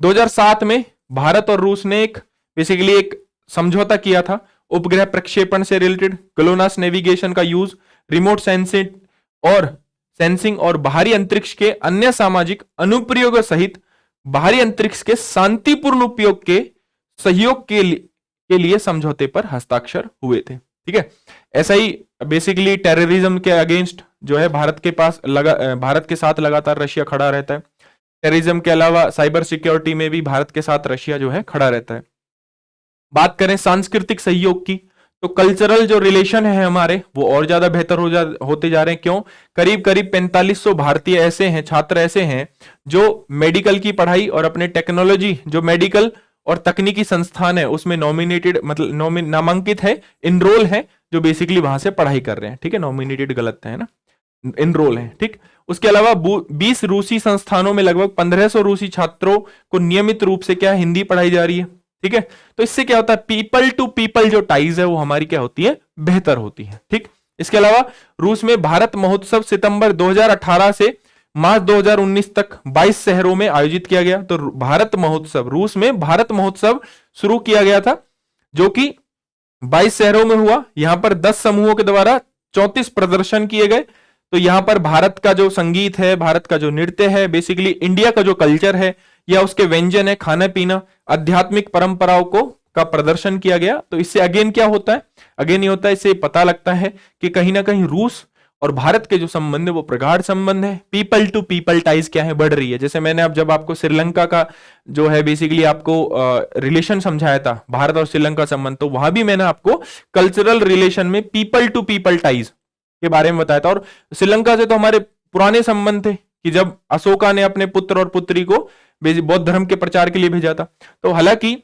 2007 में भारत और रूस ने बेसिकली एक समझौता किया था उपग्रह प्रक्षेपण से रिलेटेड, ग्लोनास नेविगेशन का यूज, रिमोट सेंसिंग और बाहरी अंतरिक्ष के अन्य सामाजिक अनुप्रयोगों सहित बाहरी अंतरिक्ष के शांतिपूर्ण उपयोग के सहयोग के लिए समझौते पर हस्ताक्षर हुए थे। ठीक है, ऐसा ही बेसिकली टेररिज्म के अगेंस्ट जो है भारत के साथ लगातार रशिया खड़ा रहता है। टेररिज्म के अलावा साइबर सिक्योरिटी में भी भारत के साथ रशिया जो है खड़ा रहता है। बात करें सांस्कृतिक सहयोग की, तो कल्चरल जो रिलेशन है हमारे वो और ज्यादा बेहतर होते जा रहे हैं। क्यों? करीब 4500 भारतीय ऐसे हैं, छात्र ऐसे हैं जो मेडिकल की पढ़ाई और अपने टेक्नोलॉजी जो मेडिकल और तकनीकी संस्थान है उसमें नॉमिनेटेड मतलब नामांकित है, इनरोल है, जो बेसिकली वहां से पढ़ाई कर रहे हैं। ठीक है, नॉमिनेटेड गलत है ना, इनरोल है। ठीक, उसके अलावा 20 रूसी संस्थानों में लगभग 1500 रूसी छात्रों को नियमित रूप से क्या हिंदी पढ़ाई जा रही है। ठीक है, तो इससे क्या होता है, पीपल टू पीपल जो टाइज है वो हमारी क्या होती है, बेहतर होती है। ठीक, इसके अलावा रूस में भारत महोत्सव सितंबर 2018 से मार्च 2019 तक 22 शहरों में आयोजित किया गया। तो भारत महोत्सव, रूस में भारत महोत्सव शुरू किया गया था जो कि 22 शहरों में हुआ। यहां पर 10 समूहों के द्वारा 34 प्रदर्शन किए गए। तो यहां पर भारत का जो संगीत है, भारत का जो नृत्य है, बेसिकली इंडिया का जो कल्चर है या उसके व्यंजन है, खाना पीना, आध्यात्मिक परंपराओं का प्रदर्शन किया गया। तो इससे अगेन क्या होता है, अगेन ये होता है, इससे पता लगता है कि कहीं ना कहीं रूस और भारत के जो संबंध है वो प्रगाढ़ संबंध है। पीपल टू पीपल टाइज क्या है, बढ़ रही है। जैसे मैंने अब जब आपको श्रीलंका का जो है बेसिकली आपको रिलेशन समझाया था, भारत और श्रीलंका संबंध, तो वहां भी मैंने आपको कल्चरल रिलेशन में पीपल टू पीपल टाइज के बारे में बताया था। और श्रीलंका से तो हमारे पुराने संबंध थे कि जब अशोका ने अपने पुत्र और पुत्री को बौद्ध धर्म के प्रचार के लिए भेजा था। तो हालांकि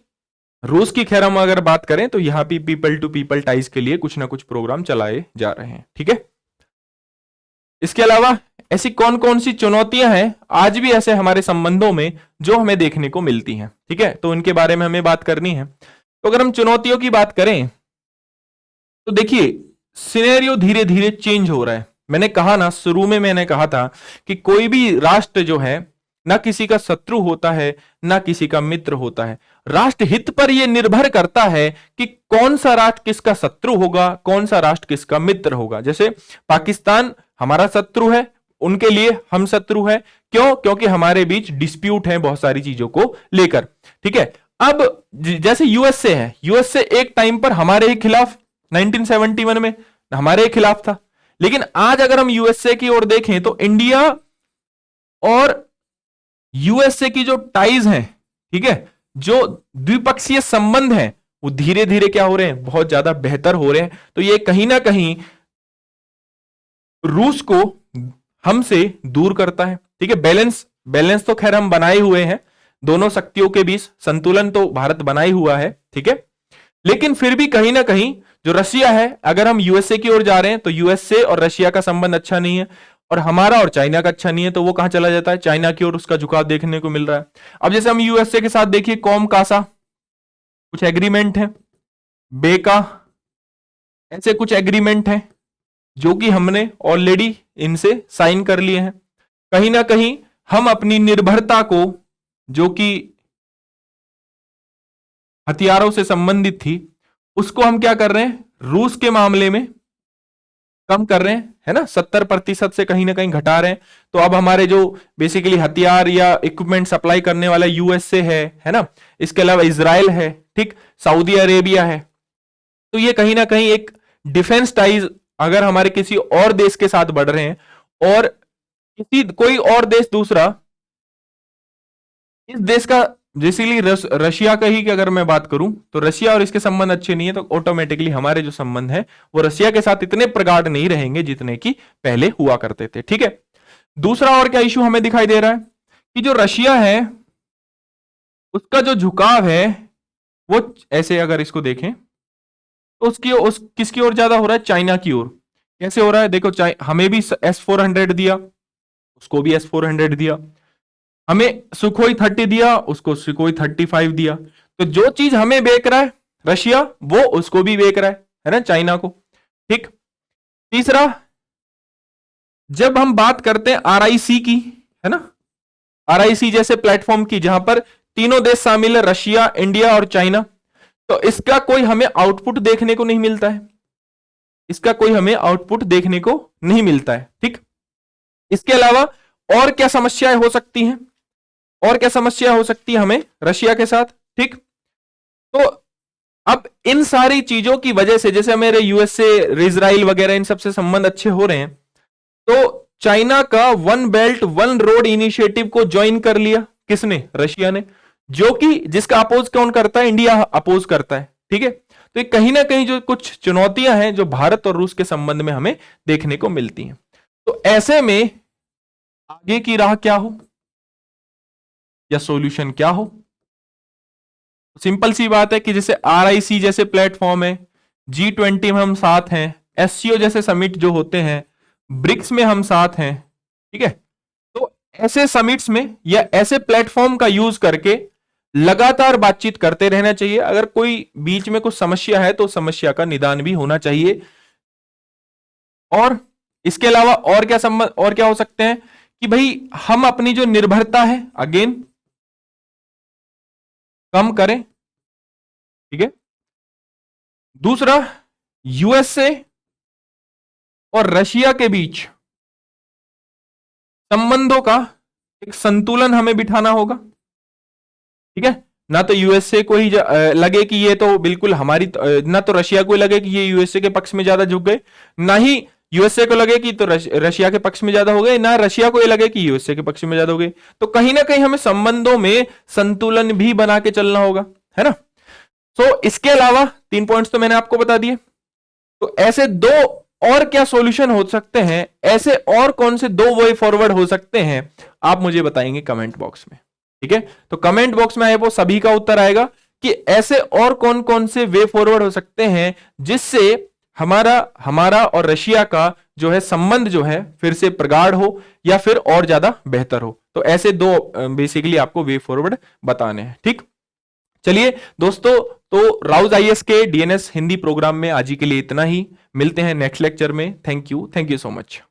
रूस की खैर हम अगर बात करें तो यहां भी पीपल टू पीपल टाइज के लिए कुछ ना कुछ प्रोग्राम चलाए जा रहे हैं। ठीक है, इसके अलावा ऐसी कौन कौन सी चुनौतियां हैं आज भी ऐसे हमारे संबंधों में जो हमें देखने को मिलती हैं। ठीक है, तो उनके बारे में हमें बात करनी है। तो अगर हम चुनौतियों की बात करें तो देखिए सिनेरियो धीरे धीरे चेंज हो रहा है। मैंने कहा ना, शुरू में मैंने कहा था कि कोई भी राष्ट्र जो है ना किसी का शत्रु होता है ना किसी का मित्र होता है। राष्ट्र हित पर यह निर्भर करता है कि कौन सा राष्ट्र किसका शत्रु होगा, कौन सा राष्ट्र किसका मित्र होगा। जैसे पाकिस्तान हमारा शत्रु है, उनके लिए हम शत्रु है। क्यों? क्योंकि हमारे बीच डिस्प्यूट है बहुत सारी चीजों को लेकर। ठीक है, अब जैसे यूएसए है, यूएसए एक टाइम पर हमारे ही खिलाफ 1971 में हमारे खिलाफ था। लेकिन आज अगर हम यूएसए की ओर देखें तो इंडिया और यूएसए की जो टाइज हैं, ठीक है, जो द्विपक्षीय संबंध हैं, वो धीरे धीरे क्या हो रहे हैं, बहुत ज्यादा बेहतर हो रहे हैं। तो ये कहीं ना कहीं रूस को हमसे दूर करता है। ठीक है, बैलेंस तो खैर हम बनाए हुए हैं, दोनों शक्तियों के बीच संतुलन तो भारत बनाए हुआ है। ठीक है, लेकिन फिर भी कहीं ना कहीं जो रशिया है, अगर हम यूएसए की ओर जा रहे हैं तो यूएसए और रशिया का संबंध अच्छा नहीं है और हमारा और चाइना का अच्छा नहीं है, तो वो कहां चला जाता है, चाइना की ओर उसका झुकाव देखने को मिल रहा है। अब जैसे हम यूएसए के साथ देखिए कॉम कासा कुछ एग्रीमेंट है, बेका ऐसे कुछ एग्रीमेंट है जो कि हमने ऑलरेडी इनसे साइन कर लिए हैं। कहीं ना कहीं हम अपनी निर्भरता को, जो कि हथियारों से संबंधित थी, उसको हम क्या कर रहे हैं, रूस के मामले में कम कर रहे हैं, है ना, 70% से कहीं ना कहीं घटा रहे हैं। तो अब हमारे जो बेसिकली हथियार या इक्विपमेंट सप्लाई करने वाला यूएसए है ना, इसके अलावा इजराइल है, ठीक, सऊदी अरेबिया है। तो ये कहीं ना कहीं एक डिफेंस टाइज अगर हमारे किसी और देश के साथ बढ़ रहे हैं और कोई और देश दूसरा इस देश का, बेसिकली रशिया का ही अगर मैं बात करूं तो रशिया और इसके संबंध अच्छे नहीं है, तो ऑटोमेटिकली हमारे जो संबंध है वो रशिया के साथ इतने प्रगाढ़ नहीं रहेंगे जितने कि पहले हुआ करते थे। ठीक है, दूसरा और क्या इश्यू हमें दिखाई दे रहा है कि जो रशिया है उसका जो झुकाव है वो ऐसे अगर इसको देखें तो किसकी ओर ज्यादा हो रहा है, चाइना की ओर। कैसे हो रहा है, देखो हमें भी S-400 दिया, उसको भी S-400 दिया, हमें सुखोई 30 दिया, उसको सुखोई 35 दिया। तो जो चीज हमें बेच रहा है रशिया, वो उसको भी बेच रहा है ना, चाइना को। ठीक। तीसरा, जब हम बात करते हैं आरआईसी की, है ना, आरआईसी जैसे प्लेटफॉर्म की जहां पर तीनों देश शामिल है, रशिया, इंडिया और चाइना, तो इसका कोई हमें आउटपुट देखने को नहीं मिलता है, इसका कोई हमें आउटपुट देखने को नहीं मिलता है। ठीक। इसके अलावा और क्या समस्याएं हो सकती हैं, और क्या समस्या हो सकती है हमें रशिया के साथ। ठीक। तो अब इन सारी चीजों की वजह से, जैसे मेरे यूएसए, इजराइल वगैरह इन सबसे संबंध अच्छे हो रहे हैं, तो चाइना का one belt one road initiative को ज्वाइन कर लिया, किसने, रशिया ने, जो कि जिसका अपोज कौन करता है, इंडिया अपोज करता है। ठीक है। तो ये कहीं ना कहीं जो कुछ चुनौतियां हैं जो भारत और रूस के संबंध में हमें देखने को मिलती हैं। तो ऐसे में आगे की राह क्या हो या सॉल्यूशन क्या हो, सिंपल सी बात है कि जैसे आरआईसी जैसे प्लेटफॉर्म है, G20 में हम साथ हैं, एससीओ जैसे समिट जो होते हैं, ब्रिक्स में हम साथ हैं। ठीक है। तो ऐसे समिट्स में या ऐसे प्लेटफॉर्म का यूज करके लगातार बातचीत करते रहना चाहिए। अगर कोई बीच में कुछ समस्या है तो समस्या का निदान भी होना चाहिए। और इसके अलावा और क्या संबंध, और क्या हो सकते हैं कि भाई हम अपनी जो निर्भरता है अगेन कम करें। ठीक है। दूसरा, यूएसए और रशिया के बीच संबंधों का एक संतुलन हमें बिठाना होगा। ठीक है। ना तो यूएसए को ही लगे कि ये तो बिल्कुल हमारी, ना तो रशिया को लगे कि ये यूएसए के पक्ष में ज्यादा झुक गए, ना ही यूएसए को लगे कि तो रशिया के पक्ष में ज्यादा हो गए, ना रशिया को ये लगे कि यूएसए के पक्ष में ज्यादा हो गए। तो कहीं ना कहीं हमें संबंधों में संतुलन भी बना के चलना होगा, है ना। सो इसके अलावा 3 पॉइंट्स तो मैंने आपको बता दिए। तो ऐसे दो और क्या सॉल्यूशन हो सकते हैं, ऐसे और कौन से 2 वे फॉरवर्ड हो सकते हैं, आप मुझे बताएंगे कमेंट बॉक्स में। ठीक है। तो कमेंट बॉक्स में आए वो सभी का उत्तर आएगा कि ऐसे और कौन कौन से वे फॉरवर्ड हो सकते हैं जिससे हमारा और रशिया का जो है संबंध जो है फिर से प्रगाढ़ हो या फिर और ज्यादा बेहतर हो। तो ऐसे 2 बेसिकली आपको वे फॉरवर्ड बताने हैं। ठीक। चलिए दोस्तों, तो राउज आईएएस के डीएनएस हिंदी प्रोग्राम में आज ही के लिए इतना ही। मिलते हैं नेक्स्ट लेक्चर में। Thank you so much.